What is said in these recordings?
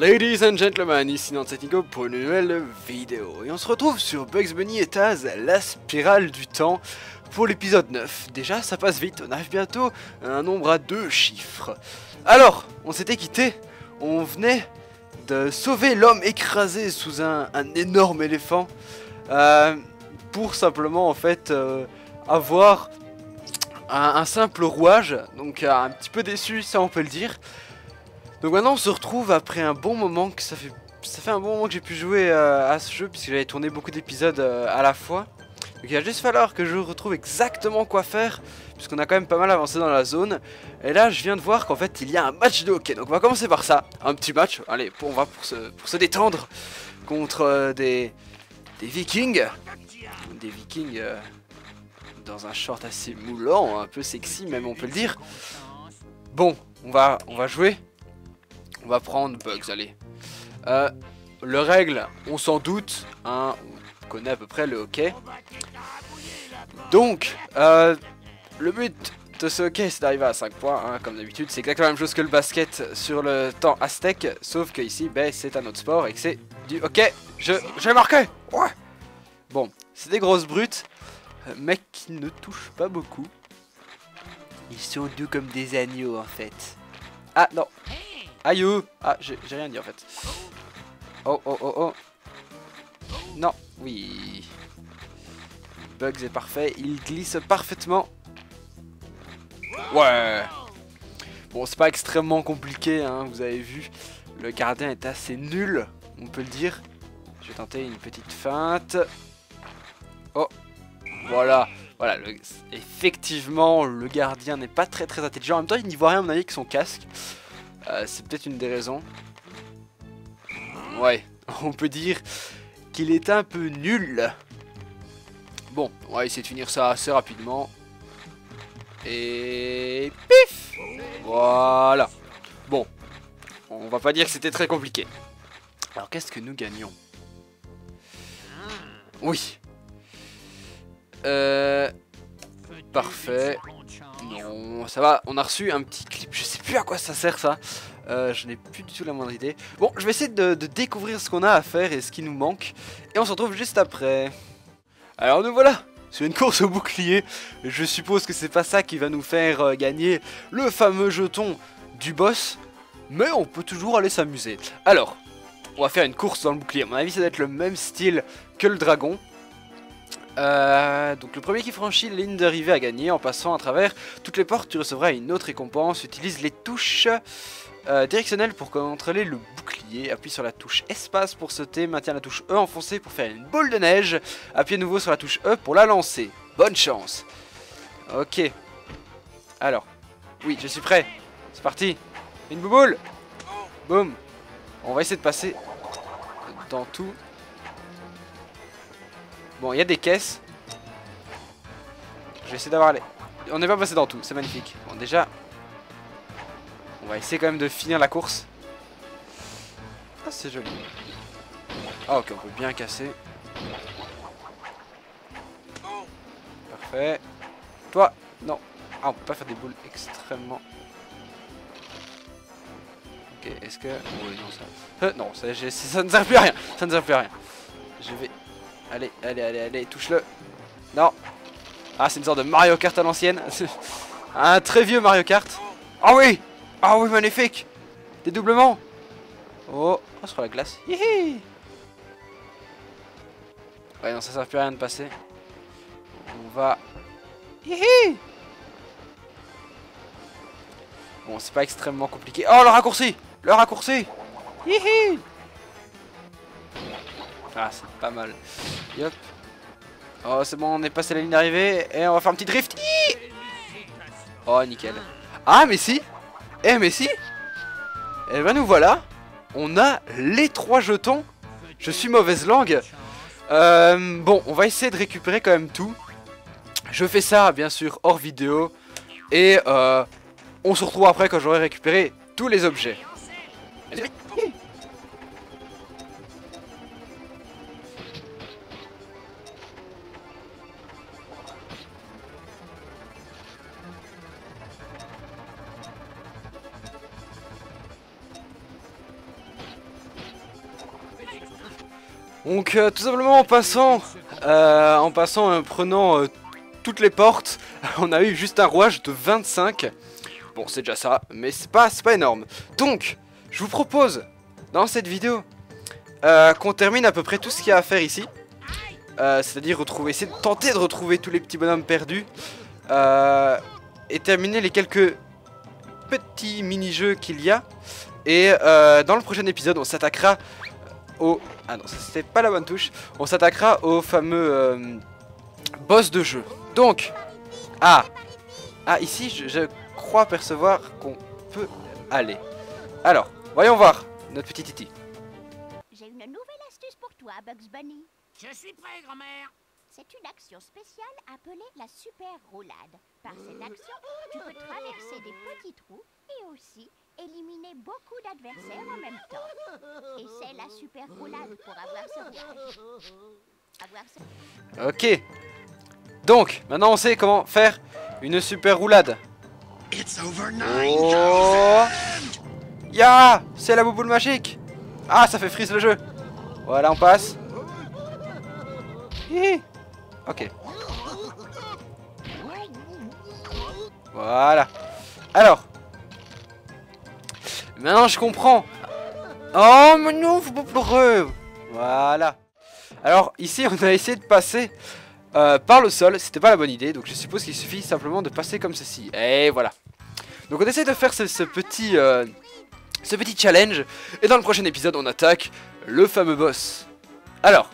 Ladies and gentlemen, ici Nico pour une nouvelle vidéo. Et on se retrouve sur Bugs Bunny et Taz, la spirale du temps, pour l'épisode 9. Déjà, ça passe vite, on arrive bientôt à un nombre à 2 chiffres. Alors, on s'était quitté, on venait de sauver l'homme écrasé sous un énorme éléphant. Pour simplement, en fait, avoir un simple rouage. Donc, un petit peu déçu, ça on peut le dire. Donc maintenant on se retrouve après un bon moment, que ça fait un bon moment que j'ai pu jouer à ce jeu, puisque j'avais tourné beaucoup d'épisodes à la fois. Donc il va juste falloir que je retrouve exactement quoi faire, puisqu'on a quand même pas mal avancé dans la zone. Et là je viens de voir qu'en fait il y a un match de hockey, donc on va commencer par ça, un petit match, allez on va pour se détendre, contre des vikings. Des vikings dans un short assez moulant, un peu sexy même on peut le dire. Bon, on va jouer. On va prendre Bugs, allez. Le règle, on s'en doute, hein, on connaît à peu près le hockey. Donc, le but de ce hockey, c'est d'arriver à 5 points, hein, comme d'habitude. C'est exactement la même chose que le basket sur le temps aztèque, sauf que ici, ben, c'est un autre sport et que c'est du hockey. J'ai marqué. Ouais. Bon, c'est des grosses brutes, mais qui ne touchent pas beaucoup. Ils sont doux comme des agneaux, en fait. Ah, non. Aïe. Ah, j'ai rien dit en fait. Oh. Non, oui. Bugs est parfait, il glisse parfaitement. Ouais. Bon, c'est pas extrêmement compliqué, hein, vous avez vu. Le gardien est assez nul, on peut le dire. Je vais tenter une petite feinte. Oh, voilà. Voilà, effectivement, le gardien n'est pas très intelligent. En même temps, il n'y voit rien à mon avis avec son casque. C'est peut-être une des raisons. Ouais, on peut dire qu'il est un peu nul. Bon, on va essayer de finir ça assez rapidement. Et pif. Voilà. Bon, on va pas dire que c'était très compliqué. Alors qu'est-ce que nous gagnons? Oui. Parfait. Non, ça va, on a reçu un petit clip, je sais plus à quoi ça sert ça. Je n'ai plus du tout la moindre idée. Bon, je vais essayer de découvrir ce qu'on a à faire et ce qui nous manque. Et on se retrouve juste après. Alors nous voilà sur une course au bouclier. Je suppose que c'est pas ça qui va nous faire gagner le fameux jeton du boss. Mais on peut toujours aller s'amuser. Alors, on va faire une course dans le bouclier. À mon avis, ça doit être le même style que le dragon. Donc le premier qui franchit la ligne d'arrivée a gagné. En passant à travers toutes les portes, tu recevras une autre récompense. Utilise les touches directionnelles pour contrôler le bouclier. Appuie sur la touche espace pour sauter. Maintiens la touche E enfoncée pour faire une boule de neige. Appuie à nouveau sur la touche E pour la lancer. Bonne chance. Ok. Alors, oui, je suis prêt. C'est parti. Une bouboule. Boum. On va essayer de passer dans tout. Bon, il y a des caisses. Je vais essayer d'avoir les... On n'est pas passé dans tout, c'est magnifique. Bon, déjà, on va essayer quand même de finir la course. Ah, c'est joli. Ah, ok, on peut bien casser. Parfait. Toi, non. Ah, on peut pas faire des boules extrêmement... Ok, est-ce que... Oui, non, ça... non, ça ne sert plus à rien. Ça ne sert plus à rien. Je vais... Allez, touche-le. Non. Ah, c'est une sorte de Mario Kart à l'ancienne. Un très vieux Mario Kart. Ah oui, magnifique. Dédoublement. Oh, sur la glace. Hihi. Ouais, non, ça sert plus à rien de passer. On va... Hihi. Bon, c'est pas extrêmement compliqué. Oh, le raccourci. Hihi. Ah, c'est pas mal. Yop. Oh, c'est bon, on est passé la ligne d'arrivée. Et on va faire un petit drift. Oh, nickel. Ah, mais si. Mais si. Et ben nous voilà. On a les 3 jetons. Je suis mauvaise langue. Bon, on va essayer de récupérer quand même tout. Je fais ça, bien sûr, hors vidéo. Et on se retrouve après quand j'aurai récupéré tous les objets. Donc tout simplement en prenant toutes les portes, on a eu juste un rouage de 25. Bon, c'est déjà ça, mais c'est pas énorme. Donc, je vous propose, dans cette vidéo, qu'on termine à peu près tout ce qu'il y a à faire ici. C'est-à-dire essayer de tenter de retrouver tous les petits bonhommes perdus. Et terminer les quelques petits mini-jeux qu'il y a. Et dans le prochain épisode, on s'attaquera au... Ah non, c'était pas la bonne touche. On s'attaquera au fameux boss de jeu. Donc, ici, je crois percevoir qu'on peut aller. Alors, voyons voir notre petit Titi. J'ai une nouvelle astuce pour toi, Bugs Bunny. Je suis prêt, grand-mère. C'est une action spéciale appelée la super roulade. Par cette action, tu peux traverser des petits trous et aussi éliminer beaucoup d'adversaires en même temps. Et c'est la super roulade pour avoir ce rouage. Ok. Donc, maintenant on sait comment faire une super roulade. Oh, ya, c'est la bouboule magique. Ah, ça fait freeze le jeu. Voilà, on passe. Hi. Ok. Voilà. Alors. Maintenant je comprends. Oh mais non, faut pas pleurer. Voilà. Alors ici on a essayé de passer par le sol. C'était pas la bonne idée. Donc je suppose qu'il suffit simplement de passer comme ceci. Et voilà. Donc on essaie de faire ce petit challenge. Et dans le prochain épisode on attaque le fameux boss. Alors,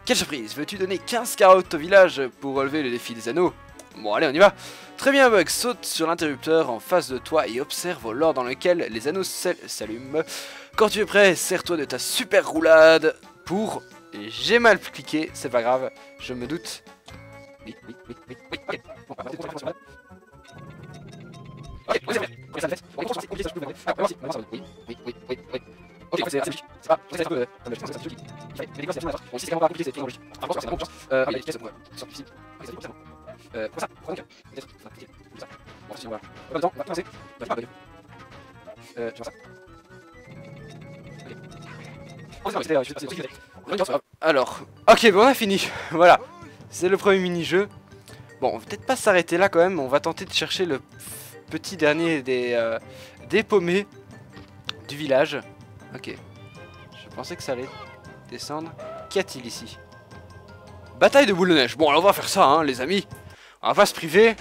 quelle surprise. Veux-tu donner 15 carottes au village pour relever le défi des anneaux? Bon allez, on y va. Très bien Bug, saute sur l'interrupteur en face de toi et observe l'or dans lequel les anneaux s'allument. Quand tu es prêt, sers-toi de ta super roulade pour... J'ai mal cliqué, c'est pas grave, je me doute. Oui, ok. Bon, on va passer sur la roulade. Ok, c'est fait. Ok, ça le fait. Ok, ça Ok, c'est assez logique. C'est pas... Je sais un peu... Je pense que c'est logique. Mais les gars, c'est absolument bon, si c'est vraiment pas compliqué, c'est toujours logique. Par contre, c'est vraiment chance. Les pièces, c'est difficile. Ok, c'est difficile. Pour ça, donc, peut-être, enfin, cliquer, comme ça. Bon, si on va... Pas de temps, on va commencer. Bah, je pas bug. Je vais faire ça. Ok. Oh, c'est non, c'était juste passé. Alors, ok, bon, on a fini. Voilà. C'est le premier mini-jeu. Bon, on va peut-être pas s'arrêter là quand même. On va tenter de chercher le petit dernier des paumés du village. Ok. Je pensais que ça allait descendre. Qu'y a-t-il ici? Bataille de boule de neige. Bon, alors on va faire ça, hein, les amis. On va pas se priver.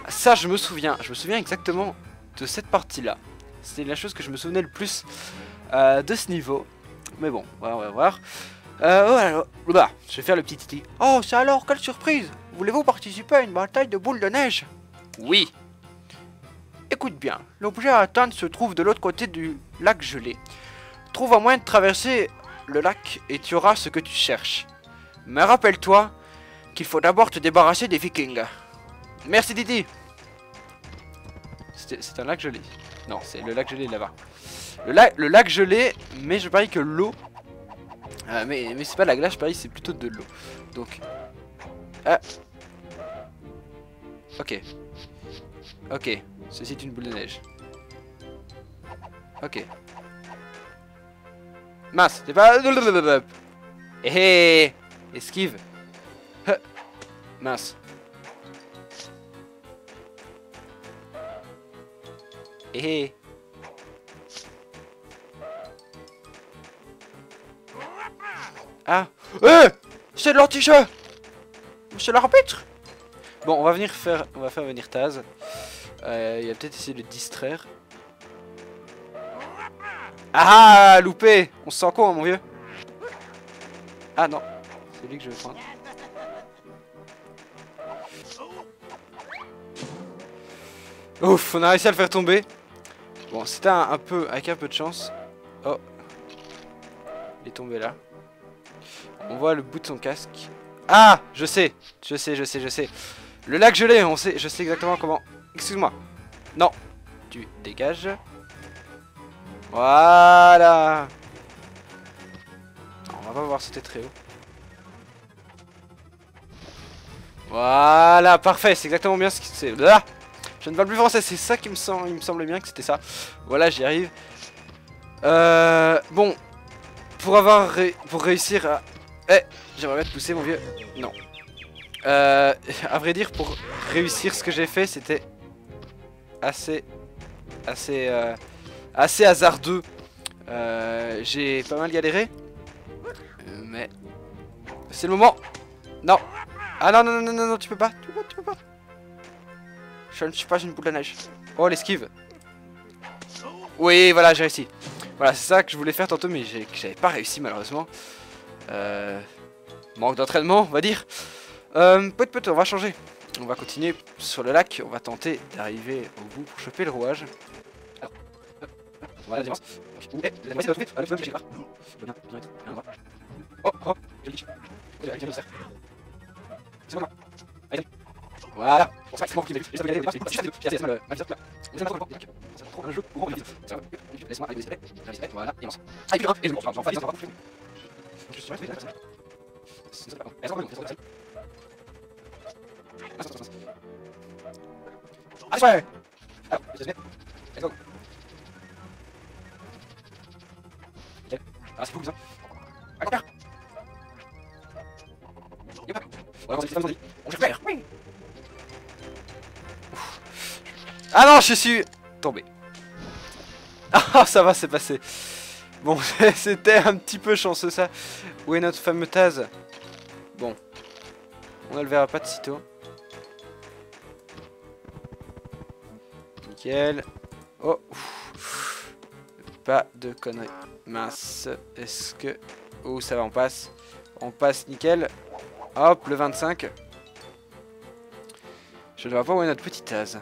Ça, je me souviens. Je me souviens exactement de cette partie-là. C'était la chose que je me souvenais le plus de ce niveau. Mais bon, on va voir. Voilà. Bah, je vais faire le petit Titi. Oh, c'est alors, quelle surprise! Voulez-vous participer à une bataille de boules de neige? Oui. Écoute bien, l'objet à atteindre se trouve de l'autre côté du lac gelé. Trouve un moyen de traverser le lac et tu auras ce que tu cherches. Mais rappelle-toi qu'il faut d'abord te débarrasser des vikings. Merci Didi. C'est un lac gelé. Non, c'est le lac gelé là-bas. Le lac gelé, mais je parie que l'eau... mais c'est pas de la glace, je parie c'est plutôt de l'eau. Donc... Ok. Ok. Ceci est une boule de neige. Ok. Mince, c'est pas... Hé, esquive. Mince. Hé. Ah. C'est de l'anti-jeu. Monsieur l'arbitre. Bon, on va faire venir Taz. Il va peut-être essayer de le distraire. Ah, loupé. On se sent con, hein, mon vieux. Ah non, c'est lui que je vais prendre. Ouf, on a réussi à le faire tomber. Bon, c'était un peu, avec un peu de chance. Oh. Il est tombé là. On voit le bout de son casque. Ah, je sais. Le lac gelé, je sais exactement comment. Excuse-moi. Non. Tu dégages. Voilà. On va pas voir, c'était très haut. Voilà, parfait, c'est exactement bien ce qui c'est. Là, je ne parle plus français, c'est ça qui me semblait bien que c'était ça. Voilà, j'y arrive. Bon, pour réussir à... Eh, j'aimerais bien te pousser mon vieux. Non. À vrai dire, pour réussir ce que j'ai fait, c'était assez hasardeux. J'ai pas mal galéré. Mais c'est le moment. Non. Ah non, non, non, non, non, tu peux pas. Tu peux pas. Je ne suis pas une boule de neige. Oh, l'esquive. Oui, voilà, j'ai réussi. Voilà, c'est ça que je voulais faire tantôt, mais j'avais pas réussi malheureusement. Manque d'entraînement, on va dire. On va changer. On va continuer sur le lac. On va tenter d'arriver au bout pour choper le rouage. Alors, voilà, la différence. La moitié de la trouver. Bien, oh, oh, je glitch. C'est bon, allez. Voilà. Bon, c'est bon, laisse-moi aller. C'est trop un jeu courant. Laisse-moi aller. Voilà, et on s'en. Ah, et puis et j'en fais des encore. Je suis resté là. Allez, ouais. Alors, let's go. Ok. Ah, c'est fou, ça. Allez, compère. Voilà, on se faire. Oui. Ah non, je suis tombé. Ah, ça va, c'est passé. Bon, c'était un petit peu chanceux ça. Où est notre fameux Taz? Bon, on ne le verra pas de sitôt. Nickel. Oh, pas de conneries. Mince, est-ce que... Oh, ça va, on passe. On passe nickel. Hop, le 25. Je ne vois pas où est notre petit Taz.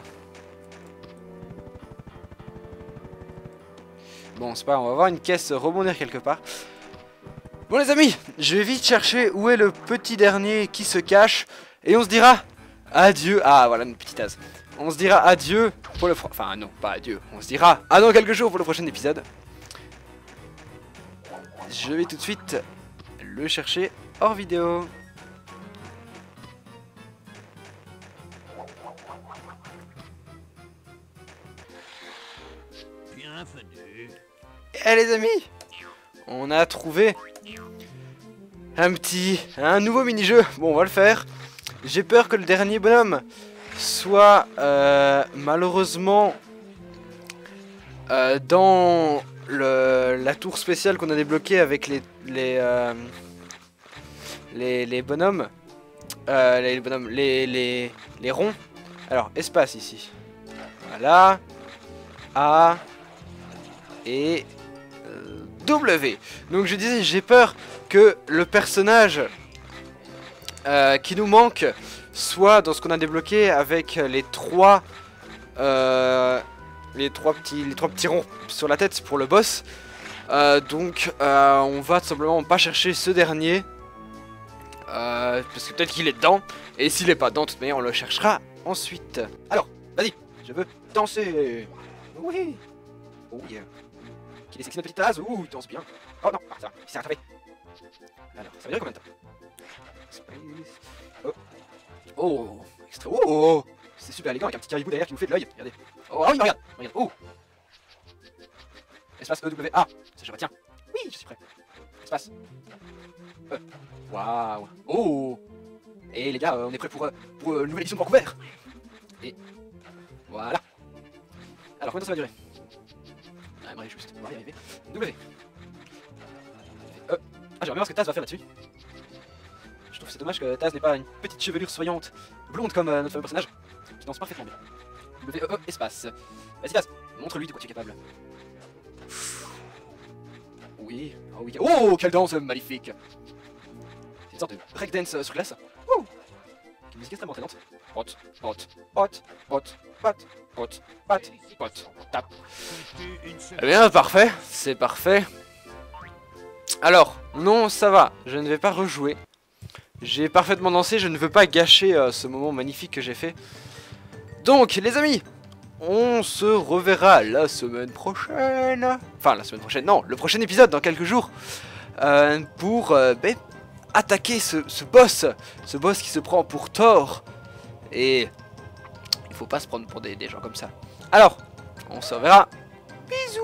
Bon, c'est pas grave, on va avoir une caisse rebondir quelque part. Bon les amis, je vais vite chercher où est le petit dernier qui se cache. Et on se dira adieu. Ah voilà, notre petit Taz. On se dira adieu pour le... Enfin non, pas adieu. On se dira à dans quelques jours pour le prochain épisode. Je vais tout de suite le chercher hors vidéo. Bienvenue. Eh les amis, on a trouvé un nouveau mini-jeu. Bon, on va le faire. J'ai peur que le dernier bonhomme soit malheureusement dans la tour spéciale qu'on a débloquée avec les bonhommes. Les ronds. Alors, espace ici. Voilà. A et W. Donc je disais, j'ai peur que le personnage qui nous manque soit dans ce qu'on a débloqué avec les trois petits ronds sur la tête pour le boss. Donc on va tout simplement pas chercher ce dernier parce que peut-être qu'il est dedans, et s'il est pas dedans, de toute manière on le cherchera ensuite. Alors, vas-y, je veux danser. Oui. Oh yeah. Qu'il est sexy notre petite Taz. Ouh, il danse bien. Oh non, ça va, il s'est rattrapé. Alors, ça va durer combien de temps? Oh. Oh, extra. Oh, c'est super élégant avec un petit caribou derrière qui nous fait de l'œil. Regardez. Oh, il me regarde. Regarde. Oh. Espace EWA. Ça je retiens. Oui, je suis prêt. Espace. Waouh. Oh. Et les gars, on est prêt pour une nouvelle édition de Vancouver. Et voilà. Alors, combien de temps ça va durer? Ah, j'aimerais juste, on va y arriver. W. Ah, j'aimerais bien voir ce que Taz va faire là-dessus. Je trouve que c'est dommage que Taz n'ait pas une petite chevelure soyante, blonde comme notre fameux personnage, qui danse parfaitement bien. W, espace. Vas-y Taz, montre-lui de quoi tu es capable. Oui, oh oui. Oh, quelle danse magnifique. C'est une sorte de breakdance sur glace. Oh, quelle musique extrêmement entraînante. Hot, hot, hot, hot, hot, hot, hot, hot, tap. Eh bien, parfait, c'est parfait. Alors, non, ça va, je ne vais pas rejouer. J'ai parfaitement dansé, je ne veux pas gâcher ce moment magnifique que j'ai fait. Donc, les amis, on se reverra la semaine prochaine. Enfin, la semaine prochaine, non, le prochain épisode dans quelques jours. Pour attaquer ce boss qui se prend pour Thor. Et il faut pas se prendre pour des gens comme ça. Alors, on se reverra. Bisous.